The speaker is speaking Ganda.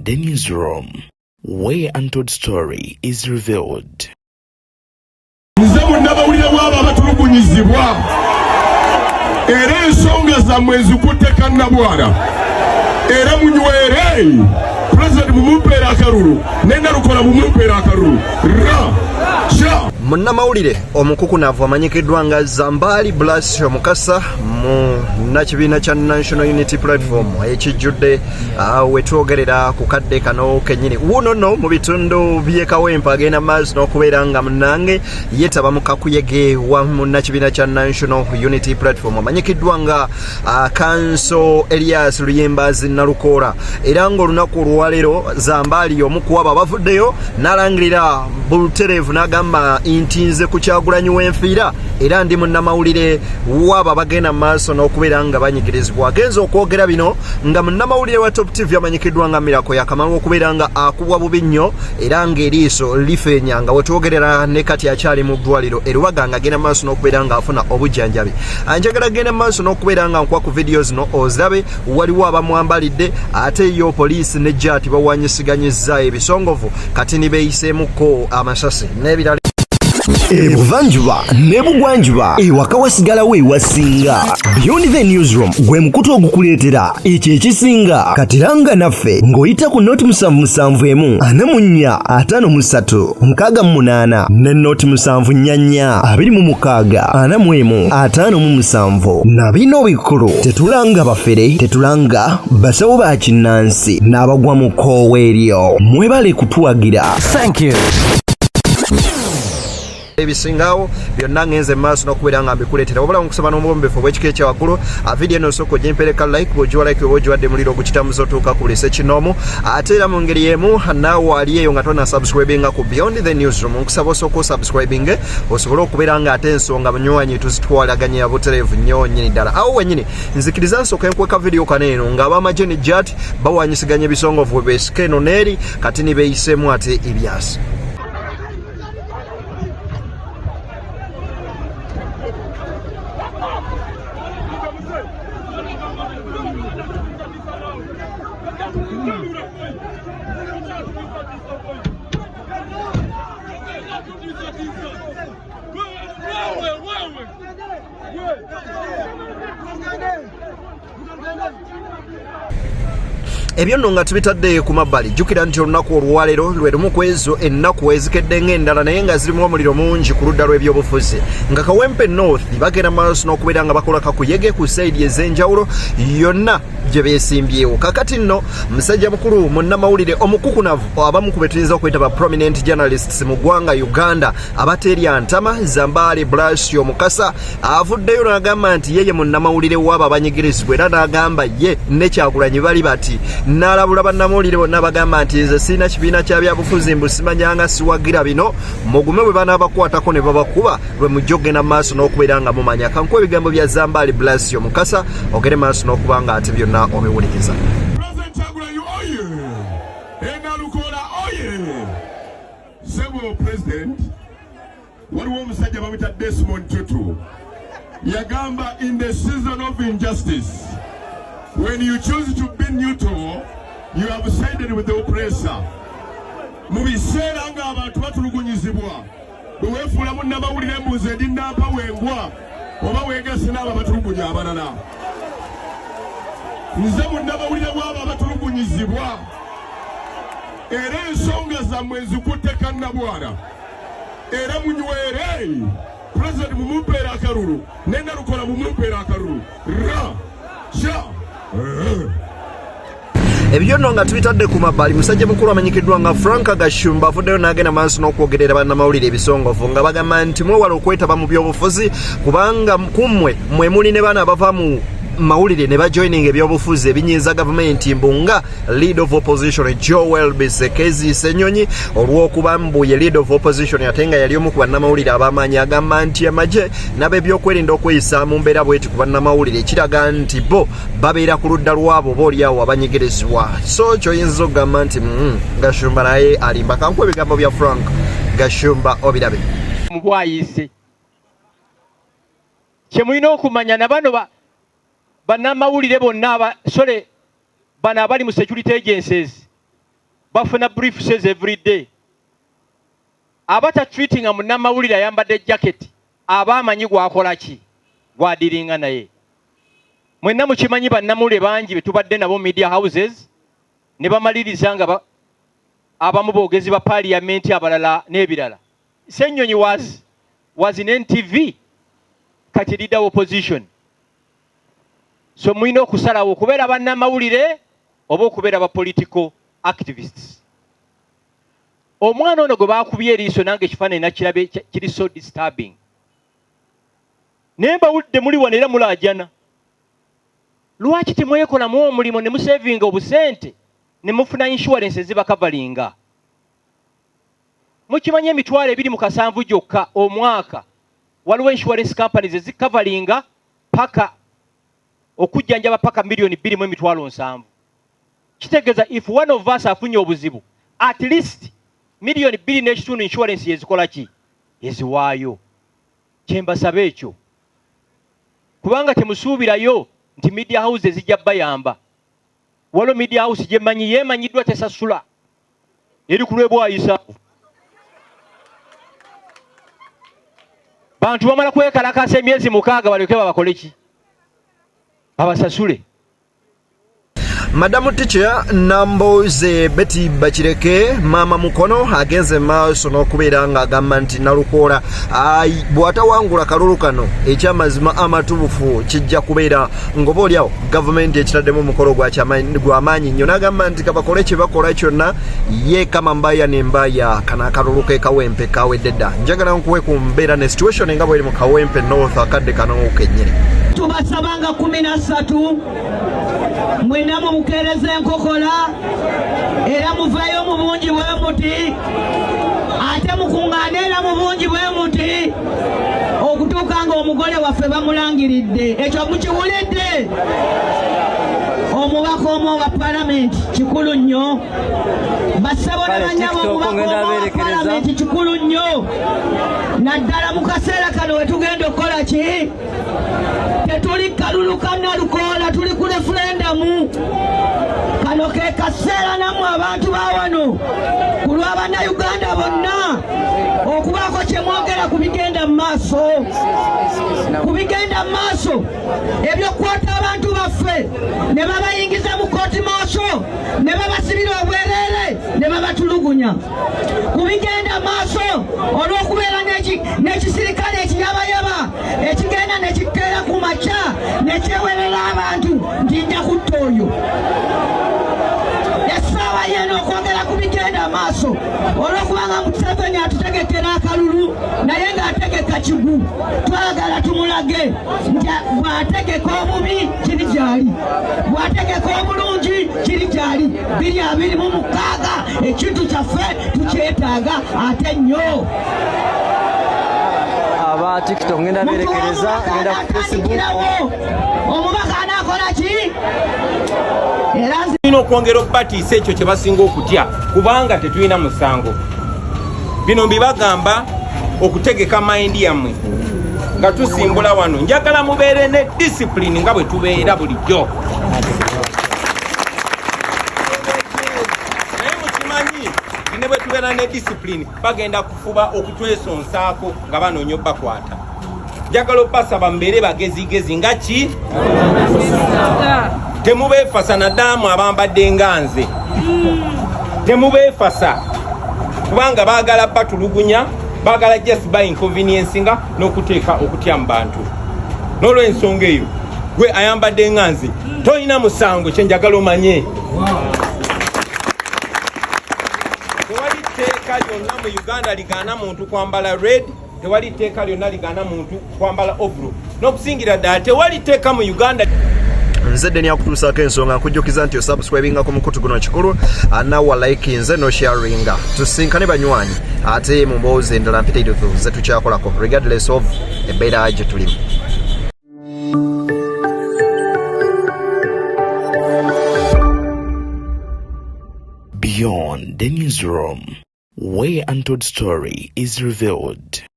The newsroom, where untold story is revealed. Nze munabawulire bw'abo abatulugunyizibwa era ensonga zammwe ezikutte Nabwara era munywere President mumumpeera akalulu n'ennalukola mumumpeera akalulu Munamawulire omukukunavu amanyikiddwa nga Zambaali Blast omukasa mu nakibiina kya National Unity Platform ekijjudde wetwogerera ku kadde kano kennyini wuno no mu bitundu by'ekawempa agenda maaso n'okubeera nga munnange yeetaba mu kakuyege wa mu nakibiina kya National Unity Platform amanyikiddwa nga Kanso Elias Luyimbazi Nalukoola era ng'olunaku olwaleero Zambaali omu ku abo abavuddeyo n'alangirira butereevu n'agamba nti nze ku Kyagulanyi w'enfiira era ndi munnamawulire w'abo abagenda maaso n'okubeera nga banyigirizibwa. Agenza okwogera bino nga munnamawulire wa Top TV amanyikiddwa nga Miracle Yakamala okubeera nga akubwa bubi nnyo era ng'eriiso lifeenya nga wetwogerera ne kati akyali mu ddwaliro erubaga nga agenda maaso n'okubeera nga afuna obujjanjabi. Anjagala agenda maaso n'okubeera nga nkuwa ku vidiyo zino ozirabe waliwo abamwambalidde ate yo poliisi ne jaati bawanyisiganyizza ebisongovu kati ni beeyiseemuko amasasi n'ebirala. Ebuvanjuba nebugwanjuba ewaka wasigalawo ewasinga. Beyond the newsroom gwe mukutu ogukuleetera ekyo ekisinga katiranga naffe ng'oyita ku noti 771 44 53 ne noti 744 26 41 na bino bikulu tetulanga bafere tetulanga basawo ba kinnansi n'abagwa mu koowa eryo mwebale kutuwagira. Thank you. Ebisingawo byonna ngenze maaso n'okubeera nga mbikuleetera wabula nkusaba n'omubombefu obw'ekika ekyawaggulu vidiyo eno osooka ogimpereka like bw'ogiwa like oba ogiwadde muliro ogukitamuza otuuka ku lise kinoomu ate era mu ngeri y'emu naawe ali eyo nga tona subscribinga ku Beyond the Newsroom nkusaba osooka osubscribinge osobole okubeera nga ate ensonga bunywanyi tuzitwalaganya butereevu nnyo nnyini ddala awo wennyini nzikiriza nsooka enkweka vidiyo kaneeno ng'abamagye ne Jat bawanyisiganya ebisongovu beesika eno n'eri kati ni beeyiseemu ate ebyasi. Ebyo nno nga tubitadde ku mabbali jjukira nti olunaku olwaleero lwe lumu ku ezo ennaku ezikedde ng'endala naye nga zirimu omuliro mungi ku ludda lw'ebyobufuzi nga Kawempe North bagenda maaso n'okubeera nga bakola kakuyege ku sayidi ez'enjawulo yonna gye beesimbyewo. Kakati nno musajja mukulu munnamawulire omukukunavu abamu ku be tuyinza okweta ba prominent journalists mu ggwanga Uganda abateerya ntama Zambaali Blast omukasa avuddeyo n'agamba nti yeye munnamawulire w'abo abanyigirizibwa era n'agamba ye ne Kyagulanyi bali bati n'alabula bannamawulire bonna bagamba nti nze sirina kibiina kya byabufuzi mbu simanyanga siwagira bino mugume bwe banaabakwatako ne babakuba lwe mujja okgenda maaso n'okubeera nga mumanya kankuwa ebigambo bya Zambaali Blast omukasa ogere maaso n'okuba nga ate byonna obiwulikiza. President waliwo omusajja bamuyita Desmond Tutu yagamba in the season of injustice when you choose to be neutral you have sided with the oppressor. Mu biseera ng'abantu batulugunyizibwa bwe weefuula munnamawulire embuzi edinampa wengwa oba weegase n'abo abatulugunya abalala. Nze munnamawulire bw'abo abatulugunyizibwa era ensonga zammwe ezikutte Nabwara era munywere President mumumpeera akalulu n'ennalukola mumumpeera akalulu ebyo nno nga tubitadde ku mabbali musajja mukulu amanyikiddwa nga Frank Gashumba avuddeyo n'agenda maaso n'okwogerera bannamawulire ebisongovu nga bagamba nti mwewala okwetaba mu byobufuzi kubanga kummwe mwe muli ne baana abava mu mawulire ne bajoininga ebyobufuzi ebinyiiza gavumenti mbunga lead of opposition Joel Bisekezi Senyonyi olw'okuba mbuye lead of opposition ate nga yali omu ku bannamawulire ab'amaanyi agamba nti amagye n'ab'ebyokwerinda okweyisa mu mbeera bweti ku bannamawulire ekiraga nti bo babeera ku ludda lwabo obaolyawo abanyigirizibwa so kyoyinza okugamba nti Gashumba naye alimba kankuwa ebigambo bya Frank Gashumba obirabe mu bwayise kye mulina okumanya na bano banamawulire bonna bano abali mu security agencies bafuna briefs every day. Abata treating a banamawulire ayambadde jacket aba amanyi gwakola ki gwadiringa naye. Mwenna mukimanyi banamawulire bangi betubadde nabo media houses ne bamaliriza nga abamu boogezi ba parliament abalala n'ebirala. Ssenyonyi was in NTV kati leader opposition. So mulina okusalawo okubeera bannamawulire oba okubeera ba political activists. Omwana ono gwe baakubye eriiso nange ekifaananyi nakirabe kiri so disturbing. Naye mbawulidde muli wano era mulaajana. Lwaki temwekolamu omulimu ne musevinga obusente ne mufuna insurance ezibakavalinga? Mukimanyi emitwalo 27 gyokka omwaka waliwo insurance companies ezikavalinga paka okujjanjaba paka $2,700,000. Kitegeeza if one of us afunye obuzibu at least $2,200,000 insurance yezikola ki eziwaayo. Kyembasaba ekyo kubanga temusuubirayo nti media house zijja bayamba. Waliwo media house gyemanyi yeemanyiddwa tesasula eri kulwebwayisa. Bantu bamala kwekalakasa emyezi 6 balyoke babakole ki babasasule. Madamu Teacher Namboze Betty Bachireke mama mukono agenze maaso n'okubeera nga agamba nti Nalukoola bw'atawangula kalulu kano ekyamazima amatuufu kijja kubeera ng'oboolyawo gavumenti ekitaddemu omukolo gw'amaanyi nnyo. N'agamba nti kabakole kye bakola kyonna ye kama mbaya ne mbaya kana akalulu ke Kawempe kawedde dda. Njagala nkuwe ku mbeera ne situation nga bw'eri mu Kawempe North akadde kano kennyini. Tubasabanga 13 mwena mukereze enkokola era muvayo mu bungi bwe muti ate mukungaane era mu bungi bwe muti okutuuka nga omugole waffe bamulangiridde. Ekyo mukiwulidde? Omubaka omu wa palamenti kikulu nnyo. Bassebo ne banyabo omubaka omu wa palamenti kikulu nnyo. Naddala mu kaseera kano we tugenda okukola ki? Tetuli kalulu ka Nalukoola, tuli ku referendumu. Kano ke kaseera nammwe abantu ba wano ku lw'Abannayuganda bonna okubaako kye mwogera ku bigenda mu maaso. Ku bigenda mu maaso ebyokwata abantu baffe ne babayingiza mu kooti maaso ne babasibira obwereere ne babatulugunya. Ku bigenda mu maaso olw'okubeera n'ekisirikale ekiyabayaba ekigenda ne kikeera ku makya ne kyewerera abantu nti nja kutta oyo. Essaawa yeno okwogera ku bigenda maaso olw'okubanga Museveni atutegekera akalulu naye ng'ategeka kigu. Twagala tumulage nti bw'ategeka obubi kiri gyali, bw'ategeka obulungi kiri gyali. 2026 ekintu kyaffe tukyetaaga ate nnyo. Aba TikTok ngenda berekereza ngenda ku Facebook. Omubaka anakola ki? Tulina okwongera okubatiisa ekyo kye basinga okutya kubanga tetulina musango. Bino mbibagamba okutegeka mayindi yammwe nga tusimbula wano. Njagala mubeere ne discipline nga bwe tubeera bulijjo. Naye mukimanyi ne bwe tubeera ne discipline bagenda kufuba okutwesonsaako nga banoonya obbakwata. Njagala obbasaba mubeere bagezigezi nga ki? Temubeefasa naddala abambadde nga nze. Temubeefasa kubanga baagala batulugunya, baagala just by inconvenience nga n'okuteeka okutya mu bantu. N'olw'ensonga eyo gwe ayambadde nga nze tolina musango kye njagala omanye. Tewali tteeka lyonna mu Uganda ligaana muntu kwambala red, tewali tteeka lyonna ligaana muntu kwambala ovuro. N'okusingira ddala tewali tteeka mu Uganda. Nze Deni akutuusaako ensonga nkujjukiza nti osubscribinga ku mukutu guno kikulu anawa like nze no sharinga tusinkane banywanyi ate mu mboozi endala mpitirivu ze tukyakolako regardless of embeera gye tulimu. Beyond the newsroom, where untold story is revealed.